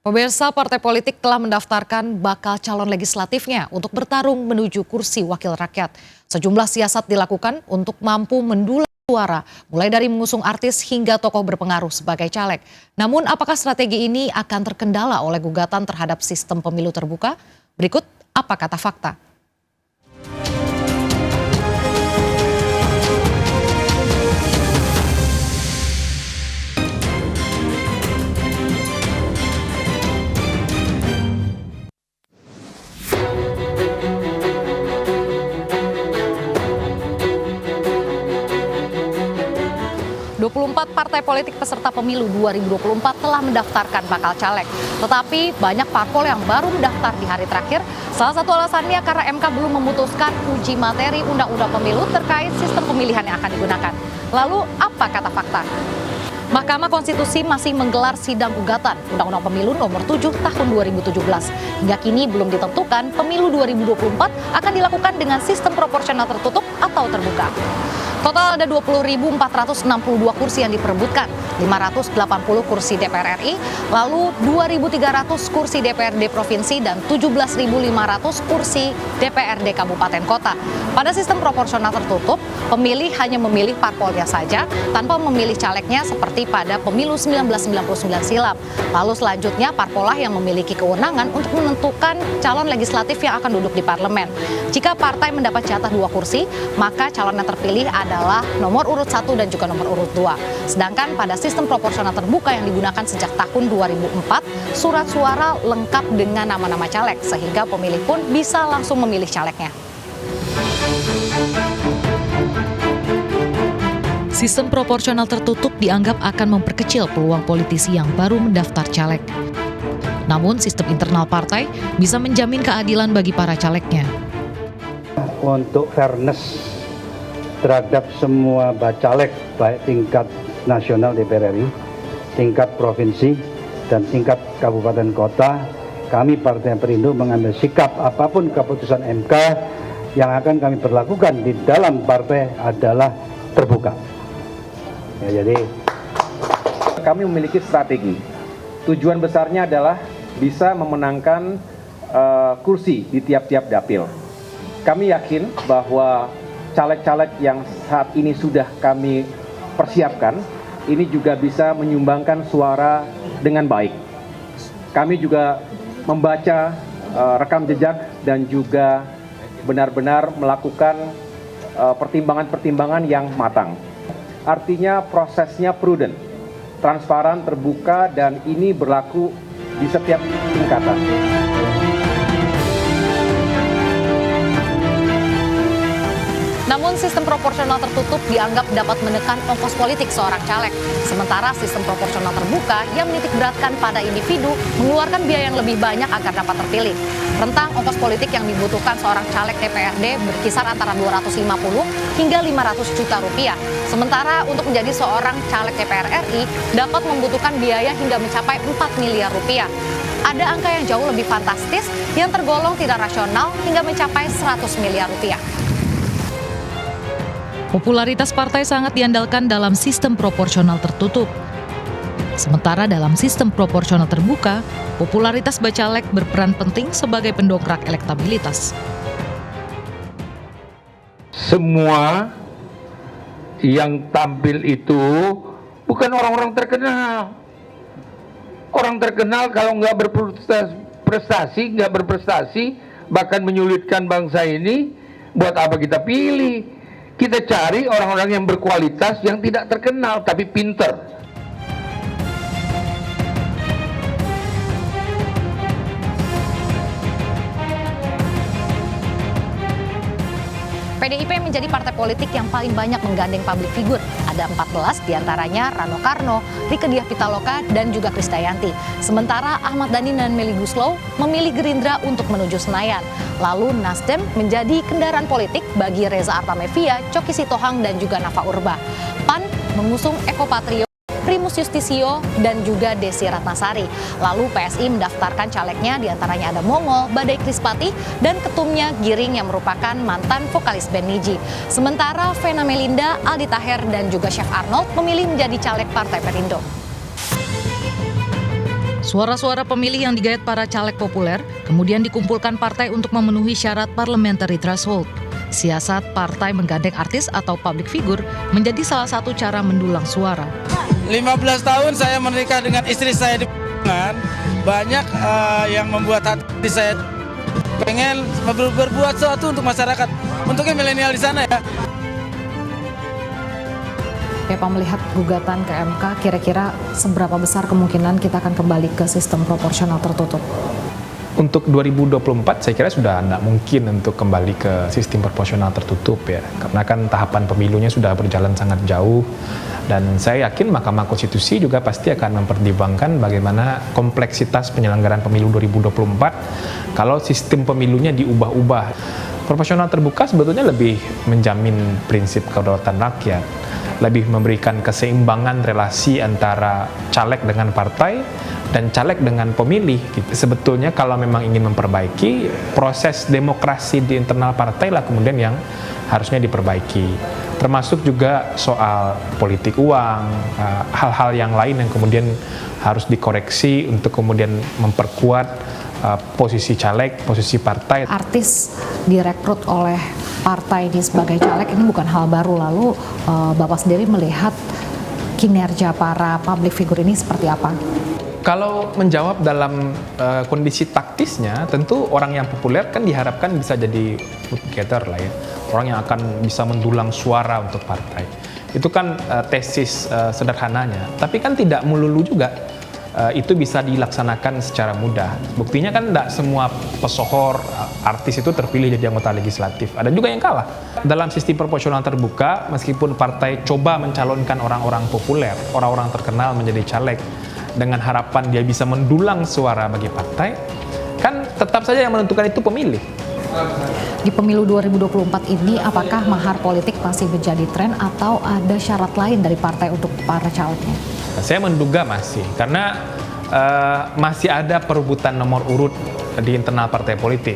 Pemirsa, partai politik telah mendaftarkan bakal calon legislatifnya untuk bertarung menuju kursi wakil rakyat. Sejumlah siasat dilakukan untuk mampu mendulang suara, mulai dari mengusung artis hingga tokoh berpengaruh sebagai caleg. Namun apakah strategi ini akan terkendala oleh gugatan terhadap sistem pemilu terbuka? Berikut apa kata fakta. 24 partai politik peserta pemilu 2024 telah mendaftarkan bakal caleg. Tetapi banyak parpol yang baru mendaftar di hari terakhir. Salah satu alasannya karena MK belum memutuskan uji materi Undang-Undang Pemilu terkait sistem pemilihan yang akan digunakan. Lalu apa kata fakta? Mahkamah Konstitusi masih menggelar sidang gugatan Undang-Undang Pemilu nomor 7 tahun 2017. Hingga kini belum ditentukan pemilu 2024 akan dilakukan dengan sistem proporsional tertutup atau terbuka. Total ada 20.462 kursi yang diperebutkan, 580 kursi DPR RI, lalu 2.300 kursi DPRD Provinsi dan 17.500 kursi DPRD Kabupaten Kota. Pada sistem proporsional tertutup, pemilih hanya memilih parpolnya saja tanpa memilih calegnya seperti pada pemilu 1999 silam. Lalu selanjutnya parpolah yang memiliki kewenangan untuk menentukan calon legislatif yang akan duduk di parlemen. Jika partai mendapat jatah 2 kursi, maka calon yang terpilih adalah nomor urut 1 dan juga nomor urut 2. Sedangkan pada sistem proporsional terbuka yang digunakan sejak tahun 2004, surat suara lengkap dengan nama-nama caleg, sehingga pemilih pun bisa langsung memilih calegnya. Sistem proporsional tertutup dianggap akan memperkecil peluang politisi yang baru mendaftar caleg. Namun sistem internal partai bisa menjamin keadilan bagi para calegnya. Untuk fairness terhadap semua bacalek, baik tingkat nasional DPR RI, tingkat provinsi, dan tingkat kabupaten kota, kami Partai Perindo mengambil sikap apapun keputusan MK yang akan kami berlakukan di dalam partai adalah terbuka. Ya, jadi kami memiliki strategi. Tujuan besarnya adalah bisa memenangkan kursi di tiap-tiap dapil. Kami yakin bahwa caleg-caleg yang saat ini sudah kami persiapkan, ini juga bisa menyumbangkan suara dengan baik. Kami juga membaca rekam jejak dan juga benar-benar melakukan pertimbangan-pertimbangan yang matang. Artinya prosesnya prudent, transparan, terbuka, dan ini berlaku di setiap tingkatan. Namun sistem proporsional tertutup dianggap dapat menekan ongkos politik seorang caleg. Sementara sistem proporsional terbuka yang menitik beratkan pada individu mengeluarkan biaya yang lebih banyak agar dapat terpilih. Rentang ongkos politik yang dibutuhkan seorang caleg DPRD berkisar antara 250 hingga 500 juta rupiah. Sementara untuk menjadi seorang caleg DPR RI dapat membutuhkan biaya hingga mencapai 4 miliar rupiah. Ada angka yang jauh lebih fantastis yang tergolong tidak rasional hingga mencapai 100 miliar rupiah. Popularitas partai sangat diandalkan dalam sistem proporsional tertutup. Sementara dalam sistem proporsional terbuka, popularitas bacalek berperan penting sebagai pendongkrak elektabilitas. Semua yang tampil itu bukan orang-orang terkenal. Orang terkenal kalau nggak berprestasi, nggak berprestasi, bahkan menyulitkan bangsa ini, buat apa kita pilih? Kita cari orang-orang yang berkualitas, yang tidak terkenal, tapi pinter. PDIP menjadi partai politik yang paling banyak menggandeng public figure. Ada 14 diantaranya Rano Karno, Rieke Diah Pitaloka, dan juga Krisdayanti. Sementara Ahmad Dhani dan Melly Goeslaw memilih Gerindra untuk menuju Senayan. Lalu Nasdem menjadi kendaraan politik bagi Reza Artamevia, Coky Sitohang, dan juga Nafa Urba. PAN mengusung Eko Patrio, Primus Yustisio, dan juga Desi Ratnasari. Lalu PSI mendaftarkan calegnya diantaranya ada Mongol, Badai Krispati, dan ketumnya Giring yang merupakan mantan vokalis band Niji. Sementara Vena Melinda, Aldi Taher, dan juga Chef Arnold memilih menjadi caleg Partai Perindo. Suara-suara pemilih yang digayat para caleg populer kemudian dikumpulkan partai untuk memenuhi syarat parliamentary threshold. Siasat partai menggandeng artis atau public figure menjadi salah satu cara mendulang suara. 15 tahun saya menikah dengan istri saya di Pekalongan. Banyak yang membuat hati saya pengen berbuat sesuatu untuk masyarakat, untuknya milenial di sana ya. Pak melihat gugatan ke MK, kira-kira seberapa besar kemungkinan kita akan kembali ke sistem proporsional tertutup? Untuk 2024 saya kira sudah tidak mungkin untuk kembali ke sistem proporsional tertutup ya, karena kan tahapan pemilunya sudah berjalan sangat jauh, dan saya yakin Mahkamah Konstitusi juga pasti akan mempertimbangkan bagaimana kompleksitas penyelenggaraan pemilu 2024 kalau sistem pemilunya diubah-ubah. Proporsional terbuka sebetulnya lebih menjamin prinsip kedaulatan rakyat, lebih memberikan keseimbangan relasi antara caleg dengan partai dan caleg dengan pemilih. Sebetulnya kalau memang ingin memperbaiki proses demokrasi di internal partai lah kemudian yang harusnya diperbaiki, termasuk juga soal politik uang, hal-hal yang lain yang kemudian harus dikoreksi untuk kemudian memperkuat posisi caleg, posisi partai. Artis direkrut oleh partai di sebagai caleg ini bukan hal baru, lalu Bapak sendiri melihat kinerja para public figure ini seperti apa? Kalau menjawab dalam kondisi taktisnya, tentu orang yang populer kan diharapkan bisa jadi vote getter lah ya, orang yang akan bisa mendulang suara untuk partai. Itu kan tesis sederhananya, tapi kan tidak melulu juga itu bisa dilaksanakan secara mudah. Buktinya kan tidak semua pesohor, artis itu terpilih jadi anggota legislatif. Ada juga yang kalah. Dalam sistem proporsional terbuka, meskipun partai coba mencalonkan orang-orang populer, orang-orang terkenal menjadi caleg, dengan harapan dia bisa mendulang suara bagi partai, kan tetap saja yang menentukan itu pemilih. Di pemilu 2024 ini, apakah mahar politik masih menjadi tren atau ada syarat lain dari partai untuk para calegnya? Saya menduga masih, karena masih ada perebutan nomor urut di internal partai politik.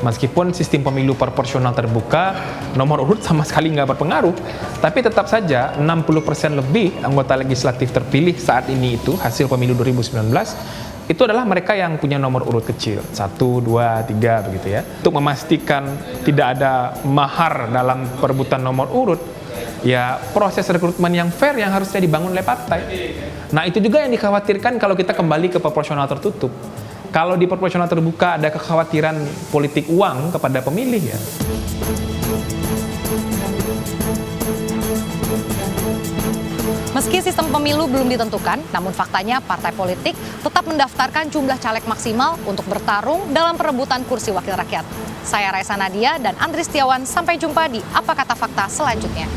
Meskipun sistem pemilu proporsional terbuka, nomor urut sama sekali nggak berpengaruh, tapi tetap saja 60% lebih anggota legislatif terpilih saat ini itu, hasil pemilu 2019, itu adalah mereka yang punya nomor urut kecil, 1, 2, 3 begitu ya. Untuk memastikan tidak ada mahar dalam perebutan nomor urut, ya proses rekrutmen yang fair yang harusnya dibangun oleh partai. Nah itu juga yang dikhawatirkan kalau kita kembali ke proporsional tertutup. Kalau di proporsional terbuka ada kekhawatiran politik uang kepada pemilih ya. Meski sistem pemilu belum ditentukan, namun faktanya partai politik tetap mendaftarkan jumlah caleg maksimal untuk bertarung dalam perebutan kursi wakil rakyat. Saya Raisa Nadia dan Andri Setiawan, sampai jumpa di Apa Kata Fakta selanjutnya.